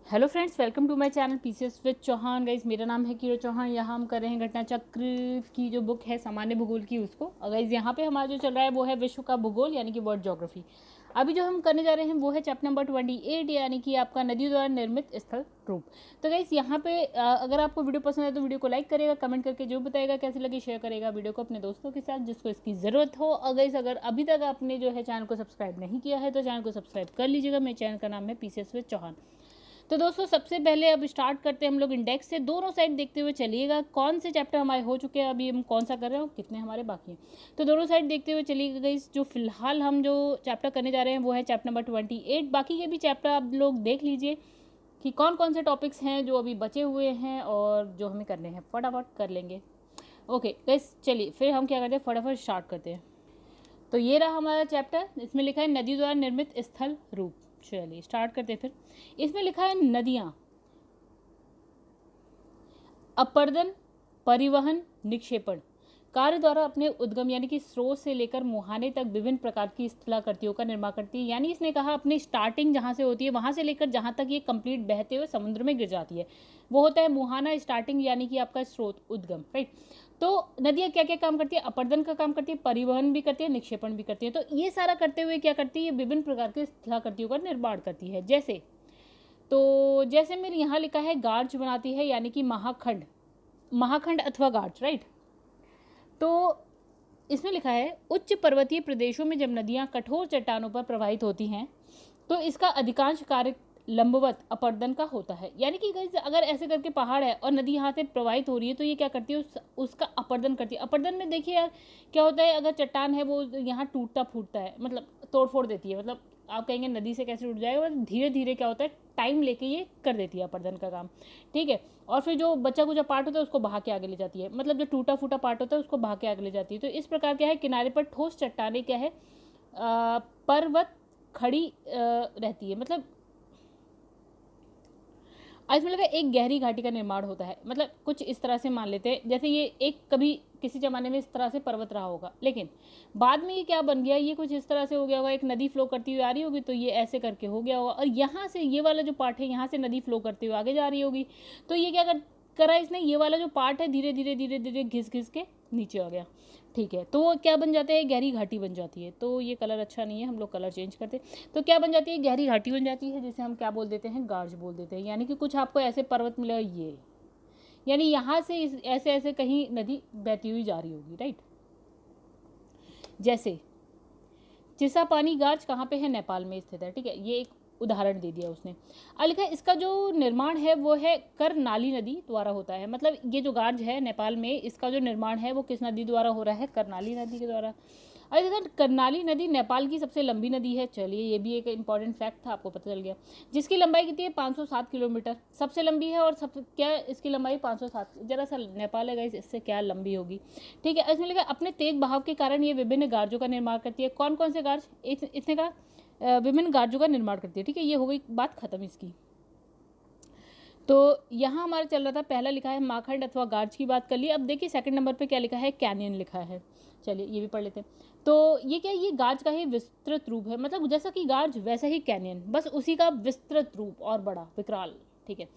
Hello friends, welcome to my channel PCS with Chauhan. Guys, मेरा नाम है कीरो चौहान। यहाँ हम कर रहे हैं घटना चक्र की जो बुक है सामान्य भूगोल की, उसको। गाइज, यहाँ पे हमारा जो चल रहा है वो है विश्व का भूगोल यानी कि वर्ल्ड ज्योग्राफी। अभी जो हम करने जा रहे हैं वो है चैप्टर नंबर 28 यानी कि आपका नदियों द्वारा निर्मित स्थल रूप। तो गाइज, यहाँ पे अगर आपको वीडियो पसंद है तो वीडियो को लाइक करेगा, कमेंट करके जो बताएगा कैसी लगी, शेयर करेगा वीडियो को अपने दोस्तों के साथ जिसको इसकी ज़रूरत हो। और गाइज, अगर अभी तक आपने जो है चैनल को सब्सक्राइब नहीं किया है तो चैनल को सब्सक्राइब कर लीजिएगा। मेरे चैनल का नाम है पीसीएस विद चौहान। तो दोस्तों, सबसे पहले अब स्टार्ट करते हैं हम लोग इंडेक्स से। दोनों साइड देखते हुए चलिएगा कौन से चैप्टर हमारे हो चुके हैं, अभी हम कौन सा कर रहे हैं और कितने हमारे बाकी हैं। तो दोनों साइड देखते हुए चलिएगा गाइस। जो फिलहाल हम जो चैप्टर करने जा रहे हैं वो है चैप्टर नंबर 28। बाकी के भी चैप्टर आप लोग देख लीजिए कि कौन कौन से टॉपिक्स हैं जो अभी बचे हुए हैं और जो हमें करने हैं, फटाफट कर लेंगे। ओके गाइस, चलिए फिर हम क्या करते हैं, फटाफट स्टार्ट करते हैं। तो ये रहा हमारा चैप्टर, इसमें लिखा है नदी द्वारा निर्मित स्थल रूप। चलिए स्टार्ट करते हैं। फिर इसमें लिखा है नदियाँ अपर्दन, परिवहन, निक्षेपण कार्य द्वारा अपने उद्गम यानी कि स्रोत से लेकर मुहाने तक विभिन्न प्रकार की स्थलाकृतियों का निर्माण करती है। यानी इसने कहा अपनी स्टार्टिंग जहाँ से होती है वहाँ से लेकर जहाँ तक ये कंप्लीट बहते हुए समुद्र में गिर जाती है वो होता है मुहाना, स्टार्टिंग यानी कि आपका स्रोत, उद्गम, राइट। तो नदियाँ क्या क्या काम करती है? अपर्दन का काम करती है, परिवहन भी करती है, निक्षेपण भी करती है। तो ये सारा करते हुए क्या करती है? विभिन्न प्रकार की स्थलाकृतियों का निर्माण करती है। जैसे मेरे यहाँ लिखा है गार्ज बनाती है यानी कि महाखंड, महाखंड अथवा गार्ज, राइट। तो इसमें लिखा है उच्च पर्वतीय प्रदेशों में जब नदियाँ कठोर चट्टानों पर प्रवाहित होती हैं तो इसका अधिकांश कार्य लंबवत अपर्दन का होता है। यानी कि अगर ऐसे करके पहाड़ है और नदी यहाँ से प्रवाहित हो रही है तो ये क्या करती है, उसका अपर्दन करती है। अपर्दन में देखिए यार क्या होता है, अगर चट्टान है वो यहाँ टूटता फूटता है, मतलब तोड़ फोड़ देती है। मतलब आप कहेंगे नदी से कैसे टूट जाएगा, धीरे धीरे क्या होता है, टाइम लेके ये कर देती है अपर्दन का काम, ठीक है। और फिर जो बचा कुचा पार्ट होता है उसको बहा के आगे ले जाती है, मतलब जो टूटा फूटा पार्ट होता है उसको बहा के आगे ले जाती है। तो इस प्रकार क्या है, किनारे पर ठोस चट्टाने क्या है, पर्वत खड़ी रहती है। मतलब इसमें लगा एक गहरी घाटी का निर्माण होता है। मतलब कुछ इस तरह से मान लेते हैं जैसे ये एक कभी किसी जमाने में इस तरह से पर्वत रहा होगा, लेकिन बाद में ये क्या बन गया, ये कुछ इस तरह से हो गया होगा, एक नदी फ्लो करती हुई आ रही होगी तो ये ऐसे करके हो गया होगा, और यहाँ से ये वाला जो पार्ट है यहाँ से नदी फ्लो करती हुई आगे जा रही होगी। तो ये क्या करा इसने, ये वाला जो पार्ट है धीरे धीरे धीरे धीरे घिस घिस के नीचे आ गया, ठीक है। तो वो क्या बन जाता है, गहरी घाटी बन जाती है। तो ये कलर अच्छा नहीं है, हम लोग कलर चेंज करते हैं। तो क्या बन जाती है, गहरी घाटी बन जाती है, जिसे हम क्या बोल देते हैं, गार्ज बोल देते हैं। यानी कि कुछ आपको ऐसे पर्वत मिलेगा, ये यानी यहाँ से ऐसे ऐसे कहीं नदी बहती हुई जा रही होगी, राइट। जैसे चिसापानी गार्ज कहाँ पे है, नेपाल में स्थित है, ठीक है। ये एक उदाहरण दे दिया उसने। अब लिखा है इसका जो निर्माण है वो है करनाली नदी द्वारा होता है। मतलब ये जो गार्ज है नेपाल में, इसका जो निर्माण है वो किस नदी द्वारा हो रहा है, करनाली नदी के द्वारा। और देखा करनाली नदी नेपाल की सबसे लंबी नदी है। चलिए ये भी एक इंपॉर्टेंट फैक्ट था, आपको पता चल गया। जिसकी लंबाई कितनी है, 507 किलोमीटर सबसे लंबी है। और सब क्या इसकी लंबाई 507, जरा सा नेपाल है गाइस, इससे क्या लंबी होगी, ठीक है। इसमें लिखा अपने तेज बहाव के कारण ये विभिन्न गार्जों का निर्माण करती है। कौन कौन से गार्ज, इसने कहा विभिन्न गार्जों का निर्माण करती है, ठीक है। ये हो गई बात खत्म इसकी। तो यहाँ हमारा चल रहा था, पहला लिखा है माखंड अथवा गार्ज की बात कर ली। अब देखिए सेकंड नंबर पे क्या लिखा है, कैनियन लिखा है। चलिए ये भी पढ़ लेते हैं। तो ये क्या, ये गार्ज का ही विस्तृत रूप है। मतलब जैसा कि गार्ज वैसा ही कैनियन, बस उसी का विस्तृत रूप और बड़ा, विकराल, ठीक है।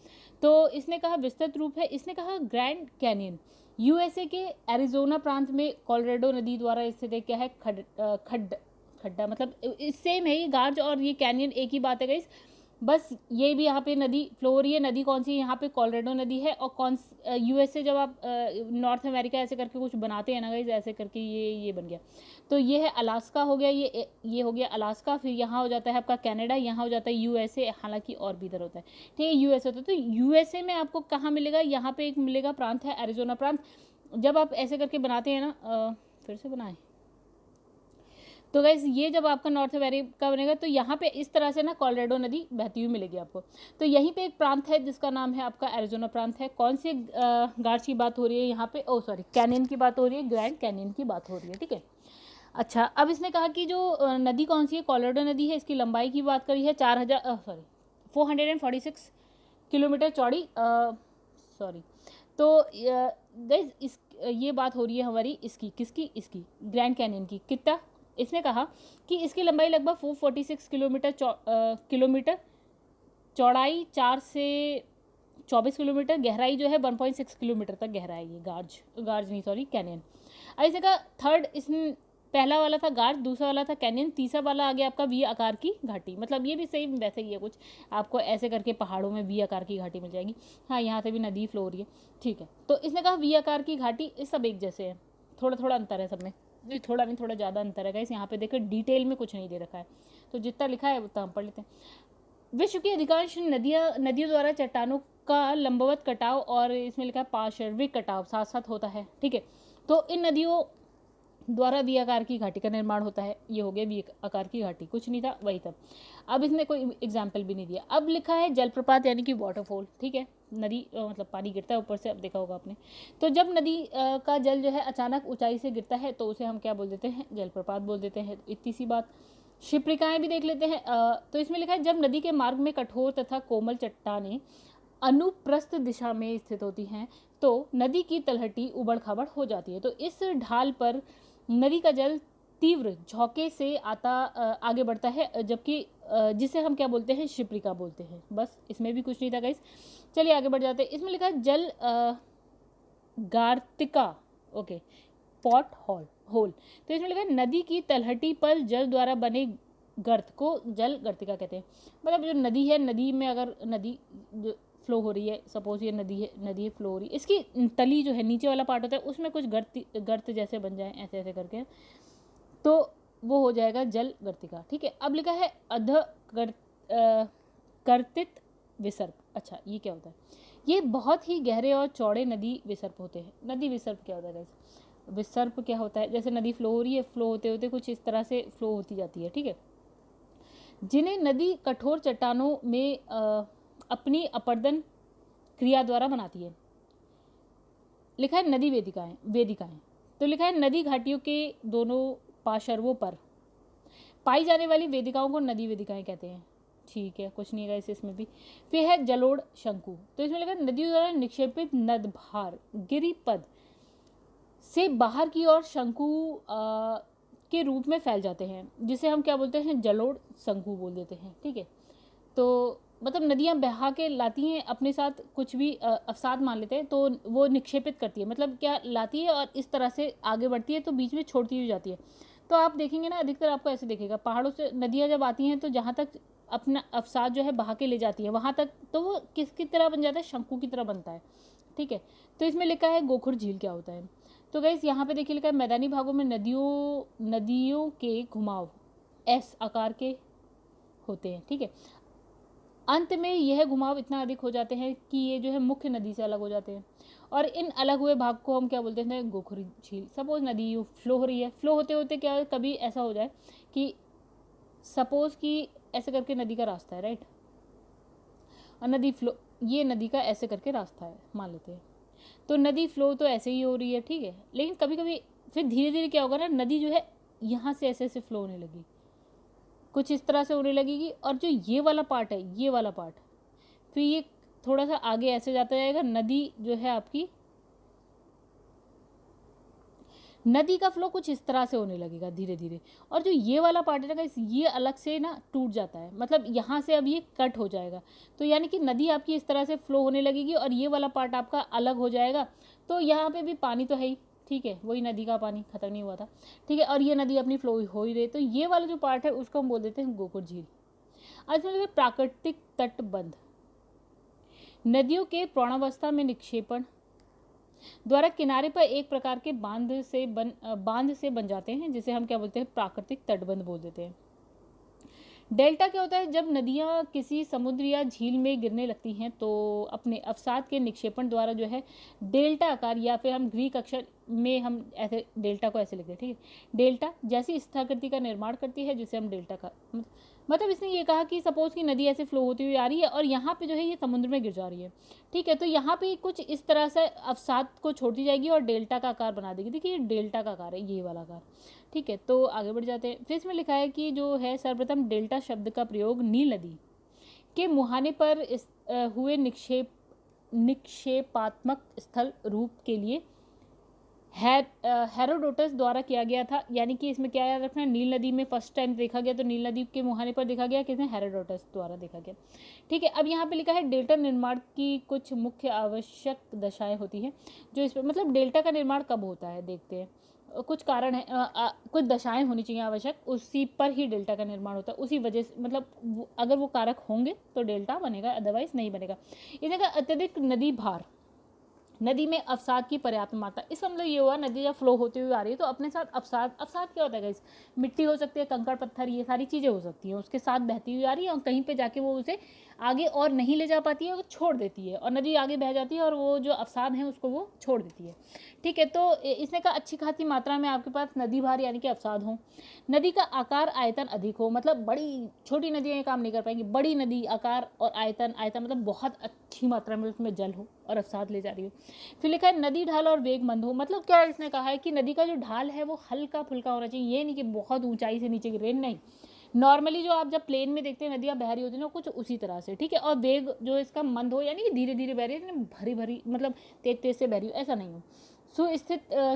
तो इसने कहा विस्तृत रूप है। इसने कहा ग्रैंड कैनियन यूएसए के एरिजोना प्रांत में कोलोराडो नदी द्वारा स्थित है। क्या है, खड्डा, मतलब सेम है ये गार्ज और ये कैनियन, एक ही बात है गाइस। बस ये भी यहाँ पे नदी फ्लो हो रही है। नदी कौन सी है, यहाँ पे कोलोराडो नदी है। और कौन यूएसए, जब आप नॉर्थ अमेरिका ऐसे करके कुछ बनाते हैं ना गाइस, ऐसे करके ये बन गया। तो ये है अलास्का हो गया, ये हो गया अलास्का। फिर यहाँ हो जाता है आपका कनाडा, यहाँ हो जाता है यूएसए, हालांकि और भी इधर होता है, ठीक है। यूएसए होता है। तो यूएसए में आपको कहाँ मिलेगा, यहाँ पे एक मिलेगा प्रांत है एरिजोना प्रांत। जब आप ऐसे करके बनाते हैं ना, फिर से बनाएं, तो गैस ये जब आपका नॉर्थ अमेरिका बनेगा तो यहाँ पे इस तरह से ना कोलोराडो नदी बहती हुई मिलेगी आपको। तो यहीं पे एक प्रांत है जिसका नाम है आपका एरिजोना प्रांत है। कौन सी गार्ज की बात हो रही है यहाँ पे, कैनियन की बात हो रही है, ग्रैंड कैनियन की बात हो रही है, ठीक है। अच्छा, अब इसने कहा कि जो नदी कौन सी है, कोलोराडो नदी है। इसकी लंबाई की बात करी है 446 किलोमीटर चौड़ी, सॉरी। तो गैस ये बात हो रही है हमारी इसकी ग्रैंड कैनियन की। कितना, इसने कहा कि इसकी लंबाई लगभग 446 किलोमीटर चौड़ाई 4 से 24 किलोमीटर, गहराई जो है 1.6 किलोमीटर तक गहरा है ये गार्ज नहीं सॉरी कैनियन। ऐसे का थर्ड, इसमें पहला वाला था गार्ज, दूसरा वाला था कैनियन, तीसरा वाला आ गया आपका वी आकार की घाटी। मतलब ये भी सेम वैसे ही है कुछ, आपको ऐसे करके पहाड़ों में वी आकार की घाटी मिल जाएगी। हाँ, यहाँ से भी नदी फ्लो हो रही है, ठीक है। तो इसने कहा वी आकार की घाटी, इस सब एक जैसे हैं, थोड़ा थोड़ा अंतर है सब में, थोड़ा नहीं थोड़ा ज़्यादा अंतर है गाइस। यहाँ पे देखो डिटेल में कुछ नहीं दे रखा है, तो जितना लिखा है उतना हम पढ़ लेते हैं। विश्व की अधिकांश नदियों द्वारा चट्टानों का लंबवत कटाव, और इसमें लिखा है पार्श्विक कटाव साथ साथ होता है, ठीक है। तो इन नदियों द्वारा वी आकार की घाटी का निर्माण होता है। ये हो गया वी आकार की घाटी, कुछ नहीं था वही था। अब इसने कोई एग्जाम्पल भी नहीं दिया। अब लिखा है जलप्रपात यानी कि वाटरफॉल, ठीक है। नदी मतलब पानी गिरता है ऊपर से, अब देखा होगा आपने। तो जब नदी का जल जो है अचानक ऊंचाई से गिरता है तो उसे हम क्या बोल देते हैं, जलप्रपात बोल देते हैं। इतनी सी बात। शिप्रिकाएँ भी देख लेते हैं। तो इसमें लिखा है जब नदी के मार्ग में कठोर तथा कोमल चट्टानें अनुप्रस्थ दिशा में स्थित होती हैं तो नदी की तलहटी उबड़ खाबड़ हो जाती है। तो इस ढाल पर नदी का जल तीव्र झोंके से आगे बढ़ता है, जबकि जिसे हम क्या बोलते हैं, शिप्रिका बोलते हैं। बस, इसमें भी कुछ नहीं था गाइस। चलिए आगे बढ़ जाते हैं। इसमें लिखा है जल गार्तिका, ओके, पॉट होल। तो इसमें लिखा है नदी की तलहटी पर जल द्वारा बने गर्त को जल गर्तिका कहते हैं। मतलब जो नदी है, नदी में अगर नदी जो फ्लो हो रही है, सपोज ये नदी फ्लो हो रही है, इसकी तली जो है नीचे वाला पार्ट होता है उसमें कुछ गर्त जैसे बन जाए ऐसे ऐसे करके, तो वो हो जाएगा जल गर्तिका, ठीक है। अब लिखा है कर्तित विसर्प। अच्छा, ये क्या होता है? ये बहुत ही गहरे और चौड़े नदी विसर्प होते हैं। नदी विसर्प क्या होता है गाइस? विसर्प क्या होता है? जैसे नदी फ्लो हो रही है, फ्लो होते होते कुछ इस तरह से फ्लो होती जाती है, ठीक है। जिन्हें नदी कठोर चट्टानों में अपनी अपर्दन क्रिया द्वारा बनाती है। लिखा है नदी वेदिकाएं। तो लिखा है नदी घाटियों के दोनों पार्श्वों पर पाई जाने वाली वेदिकाओं को नदी वेदिकाएं कहते हैं, ठीक है। कुछ नहीं है इसमें भी। फिर है जलोढ़ शंकु। तो इसमें लिखा है नदियों द्वारा निक्षेपित नदभार गिरिपद से बाहर की ओर शंकु के रूप में फैल जाते हैं, जिसे हम क्या बोलते हैं, जलोढ़ शंकु बोल देते हैं, ठीक है। तो मतलब नदियाँ बहा के लाती हैं अपने साथ कुछ भी अवसाद मान लेते हैं, तो वो निक्षेपित करती है, मतलब क्या लाती है और इस तरह से आगे बढ़ती है तो बीच में छोड़ती हुई जाती है। तो आप देखेंगे ना, अधिकतर आपको ऐसे दिखेगा, पहाड़ों से नदियाँ जब आती हैं तो जहाँ तक अपना अवसाद जो है बहा के ले जाती है वहाँ तक, तो वो किसकी तरह बन जाता है, शंकु की तरह बनता है, ठीक है। तो इसमें लिखा है गोखुर झील क्या होता है। तो गाइस यहाँ पे देखिए लिखा है मैदानी भागों में नदियों के घुमाव एस आकार के होते हैं, ठीक है। अंत में यह घुमाव इतना अधिक हो जाते हैं कि ये जो है मुख्य नदी से अलग हो जाते हैं, और इन अलग हुए भाग को हम क्या बोलते हैं, गोखुर झील। सपोज नदी फ्लो हो रही है, फ्लो होते होते क्या कभी ऐसा हो जाए कि सपोज कि ऐसे करके नदी का रास्ता है, राइट, और नदी फ्लो, ये नदी का ऐसे करके रास्ता है मान लेते हैं, तो नदी फ्लो तो ऐसे ही हो रही है, ठीक है। लेकिन कभी कभी फिर धीरे धीरे क्या होगा ना, नदी जो है यहाँ से ऐसे ऐसे फ्लो होने लगी, कुछ इस तरह से होने लगेगी, और जो ये वाला पार्ट है, ये वाला पार्ट, फिर ये थोड़ा सा आगे ऐसे जाता जाएगा। नदी जो है आपकी, नदी का फ्लो कुछ इस तरह से होने लगेगा धीरे धीरे, और जो ये वाला पार्ट है ना, ये अलग से ना टूट जाता है, मतलब यहाँ से अब ये कट हो जाएगा। तो यानी कि नदी आपकी इस तरह से फ्लो होने लगेगी और ये वाला पार्ट आपका अलग हो जाएगा। तो यहाँ पे भी पानी तो है ही, ठीक है, वही नदी का पानी खत्म नहीं हुआ था, ठीक है, और ये नदी अपनी फ्लो हो ही रही। तो ये वाला जो पार्ट है उसको हम बोल देते हैं गोखुर झील। आज में प्राकृतिक तटबंध, नदियों के प्रौढ़ावस्था में निक्षेपण द्वारा किनारे पर एक प्रकार के बांध से बन जाते हैं, जिसे हम क्या बोलते हैं, प्राकृतिक तटबंध बोल देते हैं। डेल्टा क्या होता है, जब नदियाँ किसी समुद्र या झील में गिरने लगती हैं तो अपने अवसाद के निक्षेपण द्वारा जो है डेल्टा आकार, या फिर हम ग्रीक अक्षर में हम ऐसे डेल्टा को ऐसे लिखते हैं, ठीक है, डेल्टा जैसी स्थाकृति का निर्माण करती है, जिसे हम डेल्टा का मतलब इसने ये कहा कि सपोज की नदी ऐसे फ्लो होती हुई आ रही है और यहाँ पे जो है ये समुद्र में गिर जा रही है, ठीक है, तो यहाँ पे कुछ इस तरह से अवसाद को छोड़ती जाएगी और डेल्टा का आकार बना देगी। देखिए ये डेल्टा का आकार है, ये वाला आकार, ठीक है। तो आगे बढ़ जाते हैं। फिर इसमें लिखा है कि जो है सर्वप्रथम डेल्टा शब्द का प्रयोग नील नदी के मुहाने पर हुए निक्षेपात्मक स्थल रूप के लिए हेरोडोटस द्वारा किया गया था, यानी कि इसमें क्या याद रखना, नील नदी में फर्स्ट टाइम देखा गया, तो नील नदी के मुहाने पर देखा गया, किसने, हेरोडोटस द्वारा देखा गया। ठीक है, अब यहाँ पे लिखा है डेल्टा निर्माण की कुछ मुख्य आवश्यक दशाएं होती हैं, जो इस पर मतलब डेल्टा का निर्माण कब होता है देखते हैं। कुछ कारण है, कुछ दशाएं होनी चाहिए आवश्यक, उसी पर ही डेल्टा का निर्माण होता है, उसी वजह से मतलब अगर वो कारक होंगे तो डेल्टा बनेगा, अदरवाइज नहीं बनेगा। इसने कहा अत्यधिक नदी भार, नदी में अवसाद की पर्याप्त मात्रा, इसका मतलब ये हुआ नदी जब फ्लो होती हुई आ रही है तो अपने साथ अवसाद, अवसाद क्या होता है गाइस, मिट्टी हो सकती है, कंकड़ पत्थर, ये सारी चीज़ें हो सकती हैं, उसके साथ बहती हुई आ रही है और कहीं पे जाके वो उसे आगे और नहीं ले जा पाती है, वो छोड़ देती है और नदी आगे बह जाती है और वो जो अवसाद है उसको वो छोड़ देती है। ठीक है, तो इसने कहा अच्छी खासी मात्रा में आपके पास नदी भार यानी कि अवसाद हो, नदी का आकार आयतन अधिक हो, मतलब बड़ी, छोटी नदियाँ ये काम नहीं कर पाएंगी, बड़ी नदी आकार और आयतन, आयतन मतलब बहुत अच्छी मात्रा में उसमें जल हो और अवसाद ले जा रही हो। फिर लिखा है नदी ढाल और वेग मंद हो, मतलब क्या इसने कहा है कि नदी का जो ढाल है वो हल्का फुल्का होना चाहिए, ये नहीं कि बहुत ऊंचाई से नीचे गिरे, नहीं, नॉर्मली जो आप जब प्लेन में देखते हैं नदियाँ बह रही होती है ना कुछ उसी तरह से। ठीक है, और वेग जो इसका मंद हो, यानी कि धीरे धीरे बह रही है, भरी भरी मतलब तेज तेज से बह रही हो, ऐसा नहीं हो।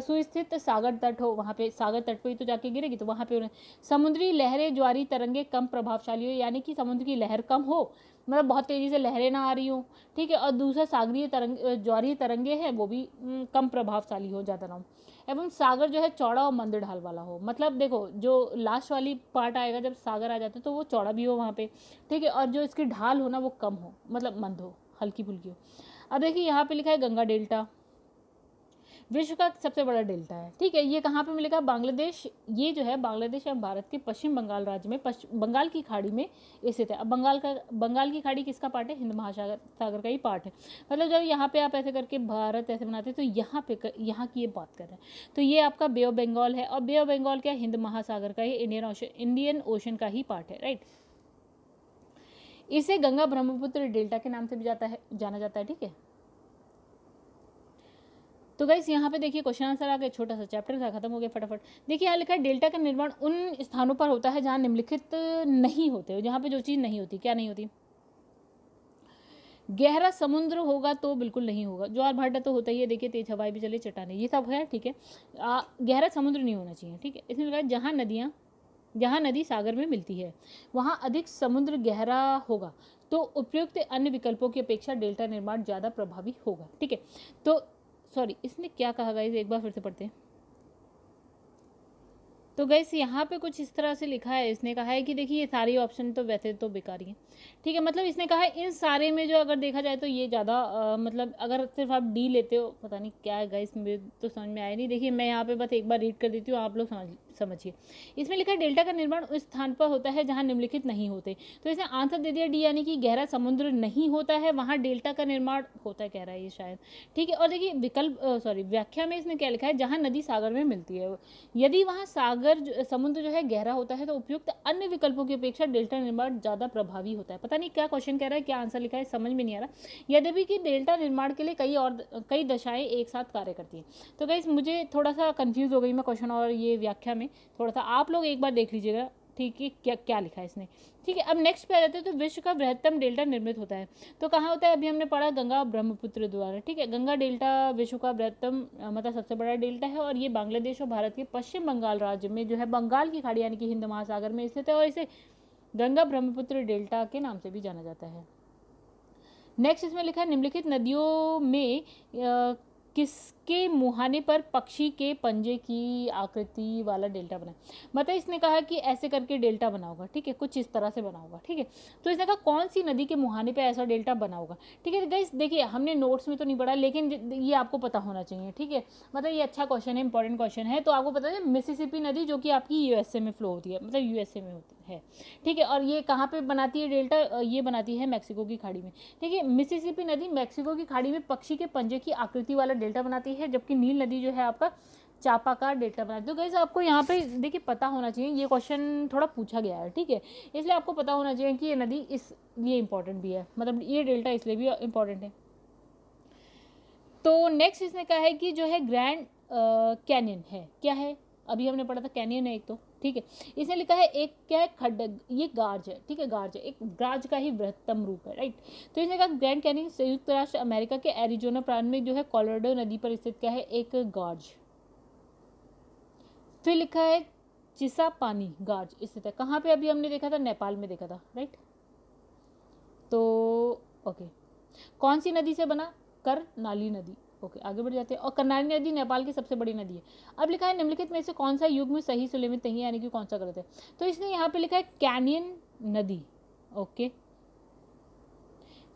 सुस्थित सागर तट हो, वहाँ पे सागर तट पे ही तो जाके गिरेगी, तो वहाँ पे समुद्री लहरें ज्वारी तरंगे कम प्रभावशाली हो, यानी कि समुद्र की लहर कम हो, मतलब बहुत तेज़ी से लहरें ना आ रही हो। ठीक है, और दूसरा सागरीय तरंग, ज्वारीय तरंगे हैं वो भी कम प्रभावशाली हो, ज़्यादा ना हो, एवं सागर जो है चौड़ा और मंद ढाल वाला हो, मतलब देखो जो लास्ट वाली पार्ट आएगा जब सागर आ जाता है तो वो चौड़ा भी हो वहाँ पे। ठीक है, और जो इसकी ढाल हो ना वो कम हो, मतलब मंद हो, हल्की फुल्की हो। अब देखिए यहाँ पे लिखा है गंगा डेल्टा विश्व का सबसे बड़ा डेल्टा है। ठीक है, ये कहाँ पे मिलेगा, बांग्लादेश, ये जो है बांग्लादेश एवं भारत के पश्चिम बंगाल राज्य में बंगाल की खाड़ी में स्थित है। अब बंगाल की खाड़ी किसका पार्ट है, हिंद महासागर सागर का ही पार्ट है। मतलब जब यहाँ पे आप ऐसे करके भारत ऐसे बनाते हैं तो यहाँ पे यहाँ की ये बात कर रहे हैं, तो ये आपका बे ऑफ बंगाल है, और बे ऑफ बंगाल क्या है, हिंद महासागर का ही, इंडियन ओशन का ही पार्ट है, राइट। इसे गंगा ब्रह्मपुत्र डेल्टा के नाम से भी जाना जाता है। ठीक है, तो गाइस यहाँ पे देखिए क्वेश्चन आंसर आ गए, छोटा सा चैप्टर था, खत्म हो गया फटाफट। देखिए यहाँ लिखा है डेल्टा का निर्माण उन स्थानों पर होता है जहाँ निम्नलिखित नहीं होते, जहाँ पे जो चीज़ नहीं होती, क्या नहीं होती, गहरा समुद्र होगा तो बिल्कुल नहीं होगा, ज्वार भाटा तो होता ही है, देखिए तेज हवाएं भी चले, चट्टाने, ये सब है। ठीक है, गहरा समुद्र नहीं होना चाहिए। ठीक है, इसमें लिखा है जहाँ नदी सागर में मिलती है वहाँ अधिक समुद्र गहरा होगा, तो उपयुक्त अन्य विकल्पों की अपेक्षा डेल्टा निर्माण ज़्यादा प्रभावी होगा। ठीक है, तो सॉरी इसने क्या कहा गाइस, एक बार फिर से पढ़ते हैं। तो गैस यहाँ पे कुछ इस तरह से लिखा है, इसने कहा है कि देखिए ये सारे ऑप्शन तो वैसे तो बेकार ही हैं। ठीक है, मतलब इसने कहा है इन सारे में जो अगर देखा जाए तो ये ज़्यादा मतलब अगर सिर्फ आप डी लेते हो, पता नहीं क्या है गाइस, मुझे तो समझ में आया नहीं। देखिए मैं यहाँ पे बस एक बार रीड कर देती हूँ, आप लोग समझिए। इसमें लिखा है डेल्टा का निर्माण उस स्थान पर होता है जहाँ निम्नलिखित नहीं होते, तो इसने आंसर दे दिया डी, यानी कि गहरा समुद्र नहीं होता है वहाँ डेल्टा का निर्माण होता है, कह रहा है ये शायद। ठीक है, और देखिए व्याख्या में इसने क्या लिखा है, जहाँ नदी सागर में मिलती है, यदि वहाँ समुद्र जो है गहरा होता है तो उपयुक्त अन्य विकल्पों की अपेक्षा डेल्टा निर्माण ज़्यादा प्रभावी होता है। पता नहीं क्या क्वेश्चन कह रहा है, क्या आंसर लिखा है, समझ में नहीं आ रहा। यद्यपि कि डेल्टा निर्माण के लिए कई दशाएं एक साथ कार्य करती हैं। तो गाइस मुझे थोड़ा सा कंफ्यूज हो गई मैं क्वेश्चन और ये व्याख्या में, थोड़ा सा आप लोग एक बार देख लीजिएगा। ठीक है, क्या क्या लिखा है इसने। ठीक है, अब नेक्स्ट पे आ जाते हैं। तो विश्व का बृहत्तम डेल्टा निर्मित होता है, तो कहाँ होता है, अभी हमने पढ़ा गंगा ब्रह्मपुत्र द्वारा। ठीक है, गंगा डेल्टा विश्व का बृहत्तम मतलब सबसे बड़ा डेल्टा है, और ये बांग्लादेश और भारत के पश्चिम बंगाल राज्य में जो है बंगाल की खाड़ी यानी कि हिंद महासागर में स्थित है, और इसे गंगा ब्रह्मपुत्र डेल्टा के नाम से भी जाना जाता है। नेक्स्ट इसमें लिखा है निम्नलिखित नदियों में किसके मुहाने पर पक्षी के पंजे की आकृति वाला डेल्टा बना, मतलब इसने कहा कि ऐसे करके डेल्टा बना होगा। ठीक है, कुछ इस तरह से बना होगा। ठीक है, तो इसने कहा कौन सी नदी के मुहाने पे ऐसा डेल्टा बना होगा। ठीक है गाइस, देखिए हमने नोट्स में तो नहीं पढ़ा, लेकिन ये आपको पता होना चाहिए। ठीक है, मतलब ये अच्छा क्वेश्चन है, इंपॉर्टेंट क्वेश्चन है। तो आपको पता है मिसिसिपी नदी जो कि आपकी यूएसए में फ्लो होती है, मतलब यूएसए में होती है। ठीक है, और ये कहाँ पे बनाती है डेल्टा, ये बनाती है मैक्सिको की खाड़ी में। ठीक है, मिसिसिपी नदी मैक्सिको की खाड़ी में पक्षी के पंजे की आकृति वाला डेल्टा बनाती है, जबकि नील नदी जो है आपका चापाकार डेल्टा बनाती है। तो गाइस आपको यहाँ पे देखिए पता होना चाहिए, ये क्वेश्चन थोड़ा पूछा गया है। ठीक है, इसलिए आपको पता होना चाहिए कि ये नदी इसलिए इंपॉर्टेंट भी है, मतलब ये डेल्टा इसलिए भी इंपॉर्टेंट है। तो नेक्स्ट इसने कहा है कि जो है ग्रैंड कैनियन है, क्या है, अभी हमने पढ़ा था कैनियन है एक तो। ठीक है, इसने लिखा है एक क्या है, खड्ड, ये गार्ज है। ठीक है, गार्ज है, एक गार्ज का ही बृहत्तम रूप है, राइट। तो इसने कहा ग्रैंड कैनियन संयुक्त राष्ट्र अमेरिका के एरिजोना प्रांत में जो है कोलोराडो नदी पर स्थित क्या है, एक गार्ज। फिर लिखा है चिसापानी गार्ज स्थित है, कहाँ पे अभी हमने देखा था, नेपाल में देखा था, राइट। तो ओके, कौन सी नदी से बना, करनाली नदी। ओके, आगे बढ़ जाते हैं। और करनाली नदी नेपाल की सबसे बड़ी नदी है। अब लिखा है निम्नलिखित में से कौन सा युग में सही सुलेमित नहीं है, यानी कि कौन सा गलत है। तो इसने यहाँ पे लिखा है कैनियन नदी। ओके,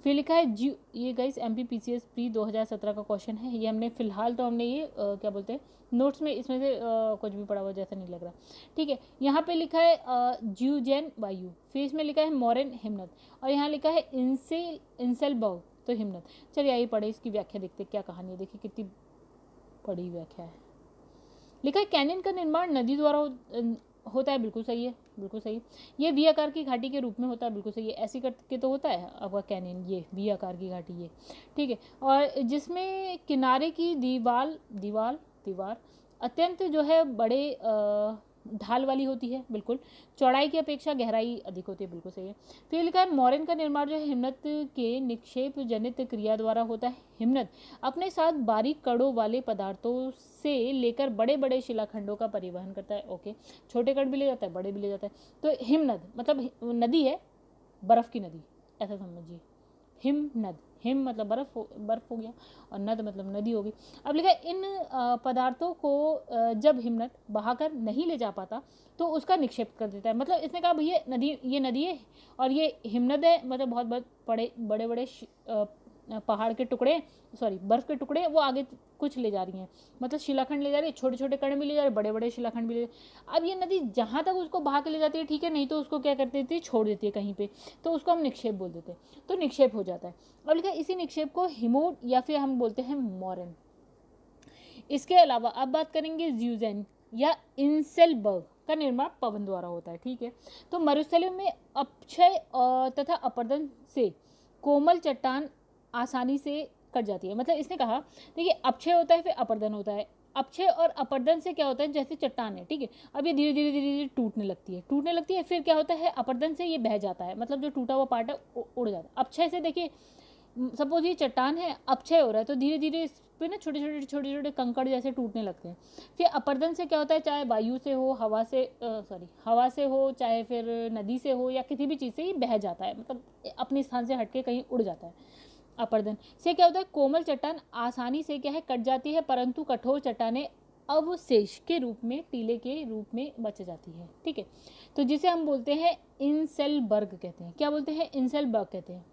फिर लिखा है ये गाइस MPPCS प्री 2017 का क्वेश्चन है। ये हमने फिलहाल तो हमने ये क्या बोलते हैं नोट्स में इसमें से कुछ भी पढ़ा हुआ जैसा नहीं लग रहा, ठीक है। यहाँ पे लिखा है ज्यूजेन वायु, फिर इसमें लिखा है मोरेन हिमनद, और यहाँ लिखा है इंसेलबर्ग तो हिमनद। चलिए आइए पढ़े इसकी व्याख्या, देखते क्या कहानी है। देखिए कितनी बड़ी व्याख्या है। लिखा है कैनियन का निर्माण नदी द्वारा होता है, बिल्कुल सही है, बिल्कुल सही। ये वी आकार की घाटी के रूप में होता है, बिल्कुल सही है। ऐसी करके तो होता है आपका कैनियन, ये वी आकार की घाटी, ये ठीक है। और जिसमें किनारे की दीवार अत्यंत जो है बड़े ढाल वाली होती है, बिल्कुल। चौड़ाई की अपेक्षा गहराई अधिक होती है, बिल्कुल सही है। फिर लिखा है मोरेन का निर्माण जो है हिमनद के निक्षेप जनित क्रिया द्वारा होता है। हिमनद अपने साथ बारीक कड़ों वाले पदार्थों से लेकर बड़े बड़े शिलाखंडों का परिवहन करता है। ओके, छोटे कण भी ले जाता है, बड़े भी ले जाता है। तो हिमनद मतलब नदी है, बर्फ की नदी, ऐसा समझिए। हिमनद, हिम मतलब बर्फ हो गया, और नद मतलब नदी होगी। अब लिखा है इन पदार्थों को जब हिमनद बहाकर नहीं ले जा पाता तो उसका निक्षेप कर देता है। मतलब इसने कहा भैया नदी, ये नदी है और ये हिमनद है, मतलब बहुत बड़े बड़े पहाड़ के टुकड़े, सॉरी बर्फ के टुकड़े, वो आगे कुछ ले जा रही हैं, मतलब शिलाखंड ले जा रही है, छोटे छोटे कण भी ले जा रहे हैं, बड़े बड़े शिलाखंड भी ले। अब ये नदी जहाँ तक उसको बहा के ले जाती है ठीक है, नहीं तो उसको क्या कर देती है, छोड़ देती है कहीं पे, तो उसको हम निक्षेप बोल देते हैं, तो निक्षेप हो जाता है। और लिखा इसी निक्षेप को हिमोड या फिर हम बोलते हैं मोरेन। इसके अलावा अब बात करेंगे ज्यूजेन या इंसेलबर्ग का निर्माण पवन द्वारा होता है, ठीक है। तो मरुस्थलियों में अपक्षय तथा अपरदन से कोमल चट्टान आसानी से कट जाती है। मतलब इसने कहा देखिए अपक्षय होता है फिर अपरदन होता है। अपक्षय और अपरदन से क्या होता है, जैसे चट्टान है, ठीक है, अब ये धीरे धीरे टूटने लगती है, फिर क्या होता है अपरदन से ये बह जाता है, मतलब जो टूटा हुआ पार्ट है उड़ जाता है। अपक्षय से देखिए सपोज ये चट्टान है, अपक्षय हो रहा है तो धीरे धीरे इस पे ना छोटे छोटे कंकड़ जैसे टूटने लगते हैं। फिर अपरदन से क्या होता है, चाहे वायु से हो, हवा से हो, चाहे फिर नदी से हो या किसी भी चीज़ से, ये बह जाता है, मतलब अपने स्थान से हटके कहीं उड़ जाता है। अपरदन से क्या होता है, कोमल चट्टान आसानी से क्या है कट जाती है, परंतु कठोर चट्टानें अवशेष के रूप में, टीले के रूप में बच जाती है, ठीक है। तो जिसे हम बोलते हैं इंसेलबर्ग कहते हैं। क्या बोलते हैं, इंसेलबर्ग कहते हैं।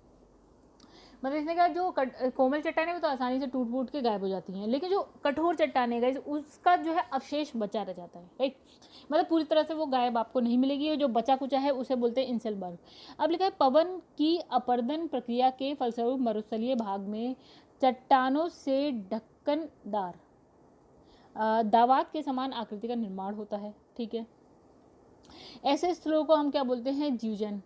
मतलब इसने कहा जो कोमल चट्टान है वो तो आसानी से टूट फूट के गायब हो जाती हैं, लेकिन जो कठोर चट्टान है उसका जो है अवशेष बचा रह जाता है, राइट। मतलब पूरी तरह से वो गायब आपको नहीं मिलेगी, जो बचा कुचा है उसे बोलते हैं इंसेलबर्ग। अब लिखा है पवन की अपरदन प्रक्रिया के फलस्वरूप मरुस्थलीय भाग में चट्टानों से ढक्कनदार दावात के समान आकृति का निर्माण होता है, ठीक है। ऐसे स्थलों को हम क्या बोलते हैं, ज्यूजन,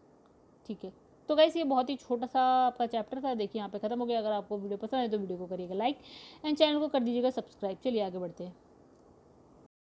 ठीक है। तो गाइस ये बहुत ही छोटा सा आपका चैप्टर था, देखिए यहाँ पे खत्म हो गया। अगर आपको वीडियो पसंद है तो वीडियो को करिएगा लाइक एंड चैनल को कर दीजिएगा सब्सक्राइब। चलिए आगे बढ़ते हैं।